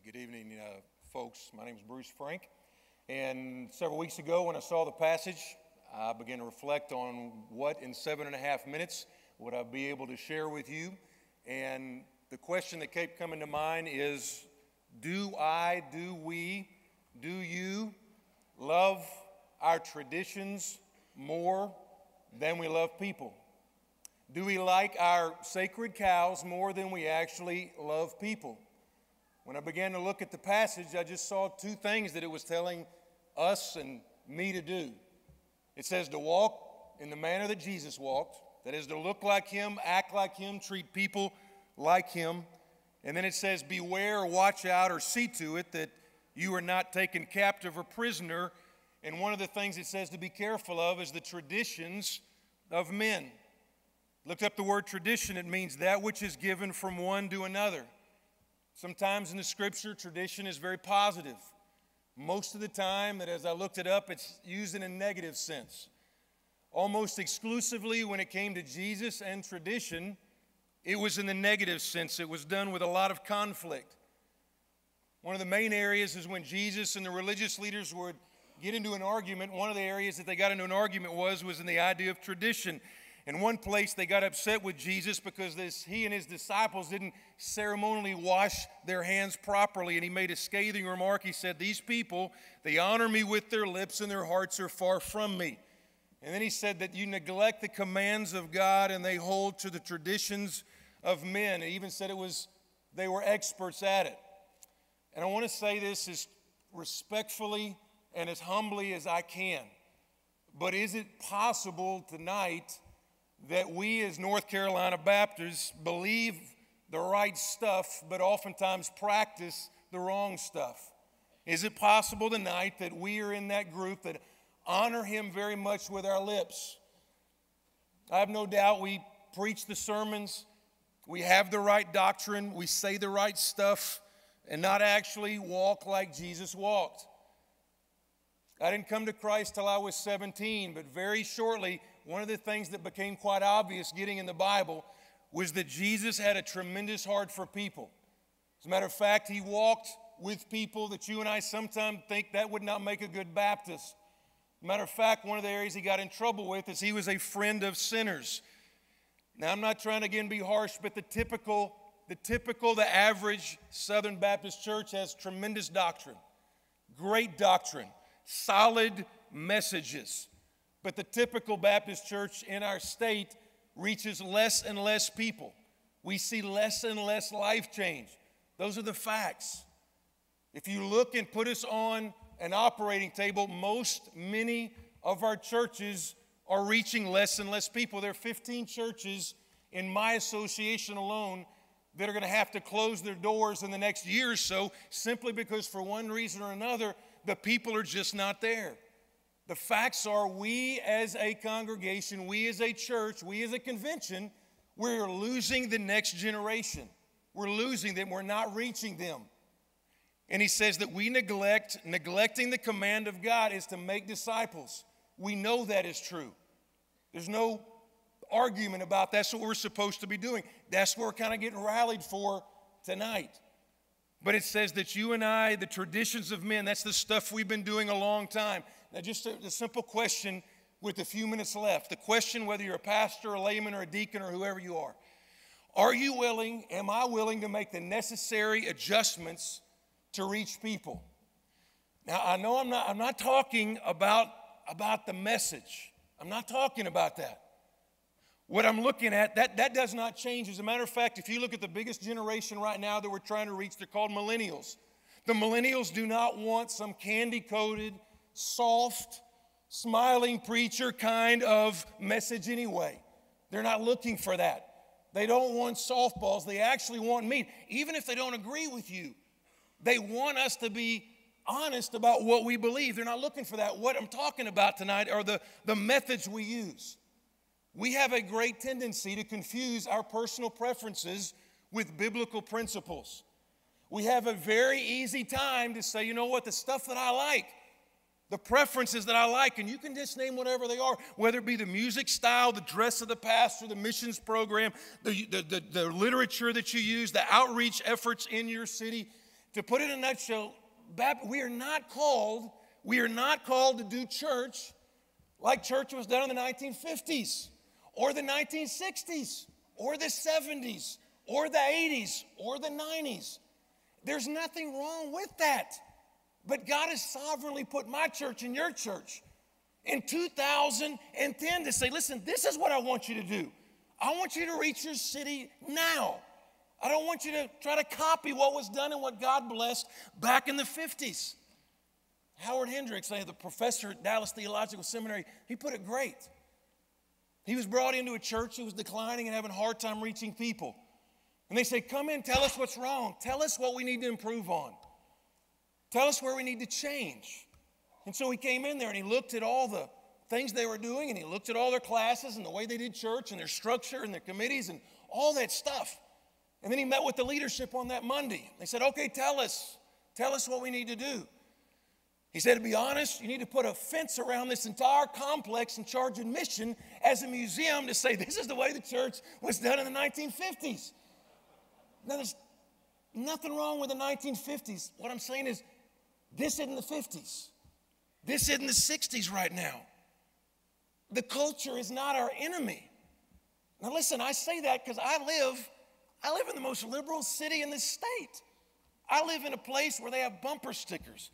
Good evening, folks. My name is Bruce Frank, and several weeks ago when I saw the passage, I began to reflect on what in 7.5 minutes would I be able to share with you. And the question that kept coming to mind is, do you love our traditions more than we love people? Do we like our sacred cows more than we actually love people? When I began to look at the passage, I just saw two things that it was telling us and me to do. It says to walk in the manner that Jesus walked, that is to look like him, act like him, treat people like him. And then it says beware or watch out or see to it that you are not taken captive or prisoner. And one of the things it says to be careful of is the traditions of men. Looked up the word tradition. It means that which is given from one to another. Sometimes in the scripture, tradition is very positive. Most of the time, that as I looked it up, it's used in a negative sense. Almost exclusively when it came to Jesus and tradition, it was in the negative sense. It was done with a lot of conflict. One of the main areas is when Jesus and the religious leaders would get into an argument. One of the areas that they got into an argument was in the idea of tradition. In one place, they got upset with Jesus because he and his disciples didn't ceremonially wash their hands properly. And he made a scathing remark. He said, "These people, they honor me with their lips and their hearts are far from me." And then he said that you neglect the commands of God and they hold to the traditions of men. He even said they were experts at it. And I want to say this as respectfully and as humbly as I can. But is it possible tonight that we as North Carolina Baptists believe the right stuff, but oftentimes practice the wrong stuff? Is it possible tonight that we are in that group that honor him very much with our lips? I have no doubt we preach the sermons, we have the right doctrine, we say the right stuff, and not actually walk like Jesus walked. I didn't come to Christ till I was 17, but very shortly, one of the things that became quite obvious getting in the Bible was that Jesus had a tremendous heart for people. As a matter of fact, he walked with people that you and I sometimes think that would not make a good Baptist. As a matter of fact, one of the areas he got in trouble with is he was a friend of sinners. Now, I'm not trying to again be harsh, but the average Southern Baptist church has tremendous doctrine, great doctrine, solid messages. But the typical Baptist church in our state reaches less and less people. We see less and less life change. Those are the facts. If you look and put us on an operating table, many of our churches are reaching less and less people. There are 15 churches in my association alone that are going to have to close their doors in the next year or so simply because for one reason or another, the people are just not there. The facts are we as a congregation, we as a church, we as a convention, we're losing the next generation. We're losing them. We're not reaching them. And he says that we neglecting the command of God is to make disciples. We know that is true. There's no argument about that's what we're supposed to be doing. That's what we're kind of getting rallied for tonight. But it says that you and I, the traditions of men, that's the stuff we've been doing a long time. Now, just a simple question with a few minutes left. The question, whether you're a pastor, a layman, or a deacon, or whoever you are you willing, am I willing to make the necessary adjustments to reach people? Now, I know I'm not talking about the message. I'm not talking about that. What I'm looking at, that does not change. As a matter of fact, if you look at the biggest generation right now that we're trying to reach, they're called millennials. The millennials do not want some candy-coated, soft, smiling preacher kind of message anyway. They're not looking for that. They don't want softballs. They actually want meat. Even if they don't agree with you, they want us to be honest about what we believe. They're not looking for that. What I'm talking about tonight are the methods we use. We have a great tendency to confuse our personal preferences with biblical principles. We have a very easy time to say, you know what, the stuff that I like, the preferences that I like, and you can just name whatever they are, whether it be the music style, the dress of the pastor, the missions program, the literature that you use, the outreach efforts in your city. To put it in a nutshell, we are not called to do church like church was done in the 1950s or the 1960s or the 70s or the 80s or the 90s. There's nothing wrong with that. But God has sovereignly put my church in your church in 2010 to say, listen, this is what I want you to do. I want you to reach your city now. I don't want you to try to copy what was done and what God blessed back in the 50s. Howard Hendricks, the professor at Dallas Theological Seminary, he put it great. He was brought into a church that was declining and having a hard time reaching people. And they said, come in, tell us what's wrong. Tell us what we need to improve on. Tell us where we need to change. And so he came in there and he looked at all the things they were doing, and he looked at all their classes and the way they did church and their structure and their committees and all that stuff. And then he met with the leadership on that Monday. They said, okay, tell us what we need to do. He said, to be honest, you need to put a fence around this entire complex and charge admission as a museum to say this is the way the church was done in the 1950s. Now, there's nothing wrong with the 1950s. What I'm saying is this isn't the 50s. This isn't the 60s right now. The culture is not our enemy. Now, listen, I say that because I live in the most liberal city in this state. I live in a place where they have bumper stickers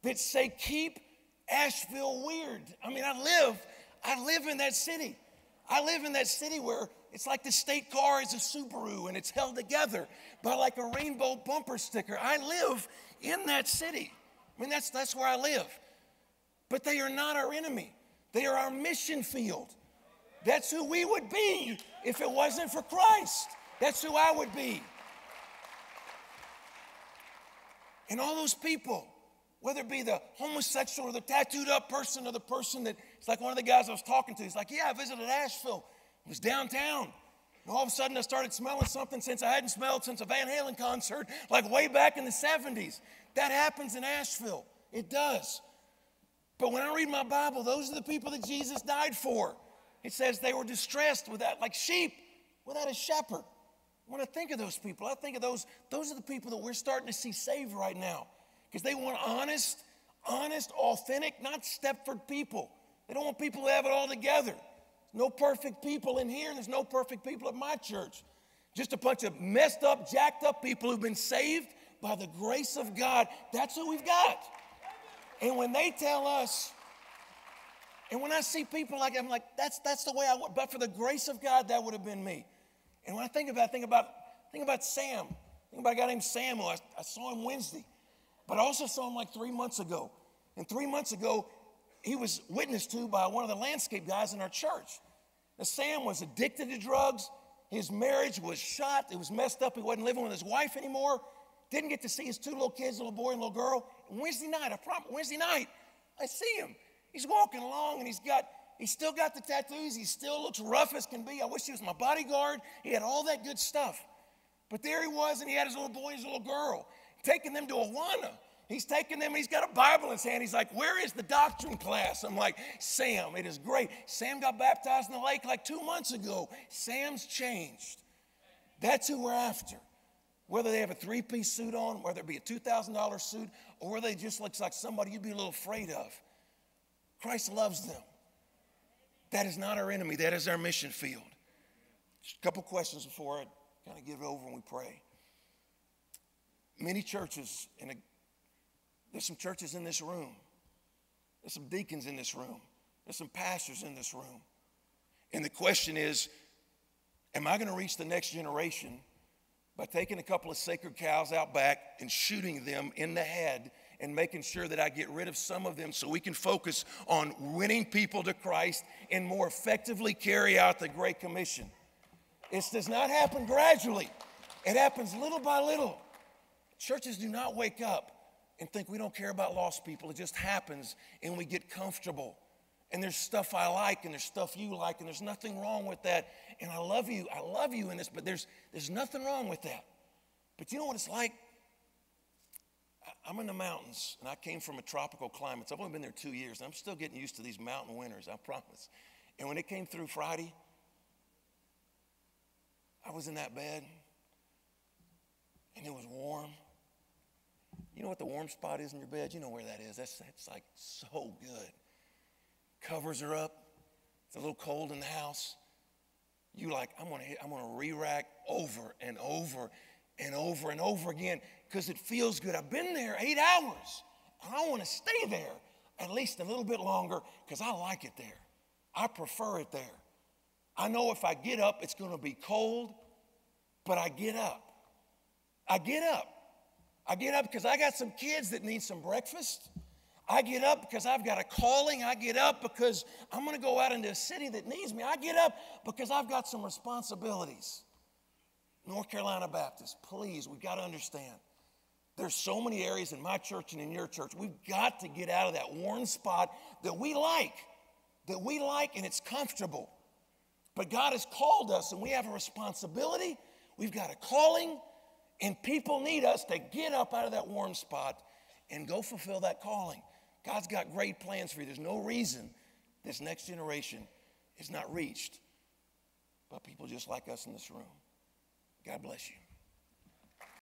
that say, keep Asheville weird. I mean, I live in that city. I live in that city where it's like the state car is a Subaru and it's held together by like a rainbow bumper sticker. I live in that city. I mean, that's where I live. But they are not our enemy. They are our mission field. That's who we would be if it wasn't for Christ. That's who I would be. And all those people, whether it be the homosexual or the tattooed up person or the person that, it's like one of the guys I was talking to, he's like, yeah, I visited Asheville. It was downtown. And all of a sudden I started smelling something since I hadn't smelled since a Van Halen concert, like way back in the 70s. That happens in Asheville. It does. But when I read my Bible, those are the people that Jesus died for. It says they were distressed without, like sheep without a shepherd. When I think of those people, I think of those are the people that we're starting to see saved right now. Because they want honest, authentic, not Stepford people. They don't want people to have it all together. There's no perfect people in here, and there's no perfect people at my church. Just a bunch of messed up, jacked up people who've been saved by the grace of God. That's who we've got. And when they tell us, and when I see people like, I'm like, that's the way I would. But for the grace of God, that would have been me. And when I think about Sam. Think about a guy named Samuel. I saw him Wednesday. But I also saw him like 3 months ago. And 3 months ago, he was witnessed to by one of the landscape guys in our church. Now, Sam was addicted to drugs. His marriage was shot. It was messed up. He wasn't living with his wife anymore. Didn't get to see his 2 little kids, a little boy and a little girl. And Wednesday night, I see him. He's walking along, and he's still got the tattoos. He still looks rough as can be. I wish he was my bodyguard. He had all that good stuff. But there he was, and he had his little boy and his little girl, taking them to Awana. He's taking them, and he's got a Bible in his hand. He's like, where is the doctrine class? I'm like, Sam, it is great. Sam got baptized in the lake like 2 months ago. Sam's changed. That's who we're after. Whether they have a 3-piece suit on, whether it be a $2,000 suit, or whether they just looks like somebody you'd be a little afraid of. Christ loves them. That is not our enemy. That is our mission field. Just a couple questions before I kind of give it over and we pray. Many churches, there's some churches in this room. There's some deacons in this room. There's some pastors in this room. And the question is, am I going to reach the next generation by taking a couple of sacred cows out back and shooting them in the head and making sure that I get rid of some of them so we can focus on winning people to Christ and more effectively carry out the Great Commission? It does not happen gradually. It happens little by little. Churches do not wake up and think we don't care about lost people. It just happens and we get comfortable. And there's stuff I like and there's stuff you like, and there's nothing wrong with that. And I love you in this, but there's nothing wrong with that. But you know what it's like? I'm in the mountains, and I came from a tropical climate. So I've only been there 2 years, and I'm still getting used to these mountain winters, I promise. And when it came through Friday, I was in that bed, and it was warm, You know what the warm spot is in your bed? You know where that is. That's like so good. Covers are up. It's a little cold in the house. You like, I'm gonna re-rack over and over and over and over again because it feels good. I've been there 8 hours, and I want to stay there at least a little bit longer because I like it there. I prefer it there. I know if I get up, it's going to be cold, but I get up. I get up. I get up because I got some kids that need some breakfast. I get up because I've got a calling. I get up because I'm going to go out into a city that needs me. I get up because I've got some responsibilities. North Carolina Baptist, please, we've got to understand. There's so many areas in my church and in your church. We've got to get out of that warm spot that we like, and it's comfortable. But God has called us, and we have a responsibility. We've got a calling, and people need us to get up out of that warm spot and go fulfill that calling. God's got great plans for you. There's no reason this next generation is not reached by people just like us in this room. God bless you.